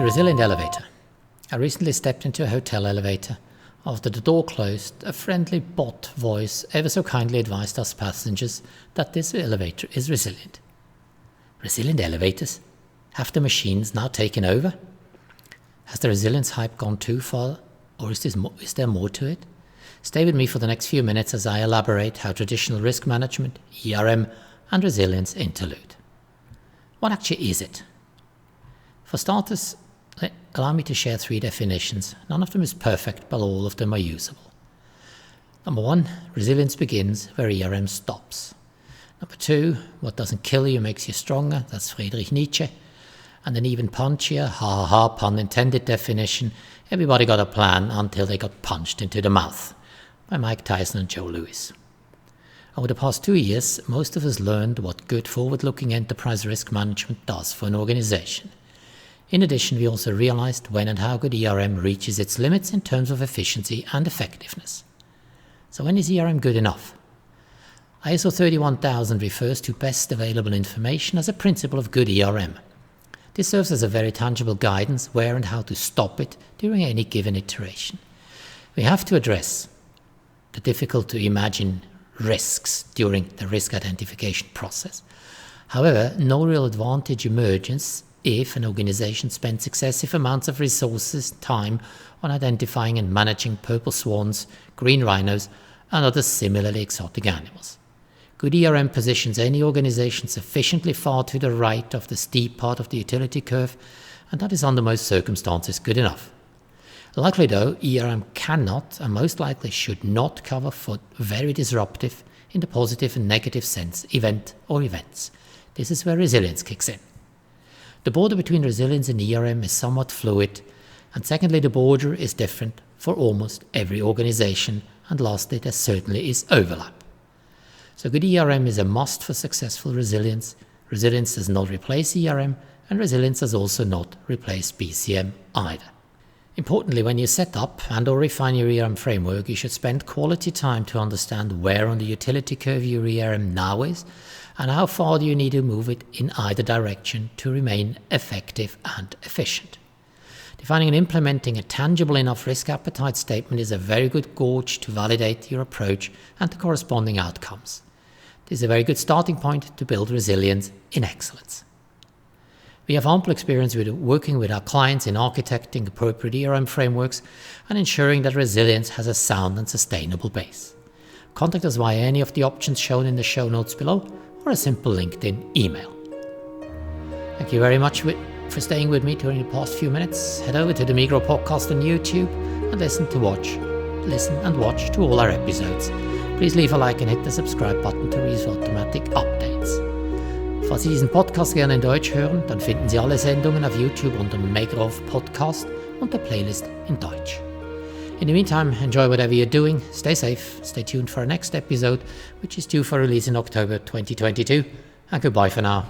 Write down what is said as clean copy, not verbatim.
resilient elevator. I recently stepped into a hotel elevator. After the door closed, a friendly bot voice ever so kindly advised us passengers that this elevator is resilient. Resilient elevators? Have the machines now taken over? Has the resilience hype gone too far, or is there more to it? Stay with me for the next few minutes as I elaborate how traditional risk management, ERM, and resilience interlude. What actually is it? For starters, allow me to share 3 definitions. None of them is perfect, but all of them are usable. Number 1, resilience begins where ERM stops. Number 2, what doesn't kill you makes you stronger. That's Friedrich Nietzsche. And an even punchier, pun intended definition, everybody got a plan until they got punched into the mouth, by Mike Tyson and Joe Louis. Over the past 2 years, most of us learned what good forward-looking enterprise risk management does for an organization. In addition, we also realized when and how good ERM reaches its limits in terms of efficiency and effectiveness. So when is ERM good enough? ISO 31000 refers to best available information as a principle of good ERM. This serves as a very tangible guidance where and how to stop it during any given iteration. We have to address the difficult to imagine risks during the risk identification process. However, no real advantage emerges if an organization spends excessive amounts of resources, time on identifying and managing purple swans, green rhinos, and other similarly exotic animals. Good ERM positions any organization sufficiently far to the right of the steep part of the utility curve, and that is under most circumstances good enough. Likely though, ERM cannot and most likely should not cover for very disruptive, in the positive and negative sense, event or events. This is where resilience kicks in. The border between resilience and ERM is somewhat fluid, and secondly, the border is different for almost every organization, and lastly, there certainly is overlap. So good ERM is a must for successful resilience. Resilience does not replace ERM, and resilience does also not replace BCM either. Importantly, when you set up and or refine your ERM framework, you should spend quality time to understand where on the utility curve your ERM now is and how far do you need to move it in either direction to remain effective and efficient. Defining and implementing a tangible enough risk appetite statement is a very good gauge to validate your approach and the corresponding outcomes. This is a very good starting point to build resilience in excellence. We have ample experience with working with our clients in architecting appropriate ERM frameworks and ensuring that resilience has a sound and sustainable base. Contact us via any of the options shown in the show notes below or a simple LinkedIn email. Thank you very much for staying with me during the past few minutes. Head over to the Megrow podcast on YouTube and listen and watch to all our episodes. Please leave a like and hit the subscribe button to receive automatic updates. Falls Sie diesen Podcast gerne in Deutsch hören, dann finden Sie alle Sendungen auf YouTube unter Megrow Podcast und der Playlist in Deutsch. In the meantime, enjoy whatever you're doing, stay safe, stay tuned for our next episode, which is due for release in October 2022, and goodbye for now.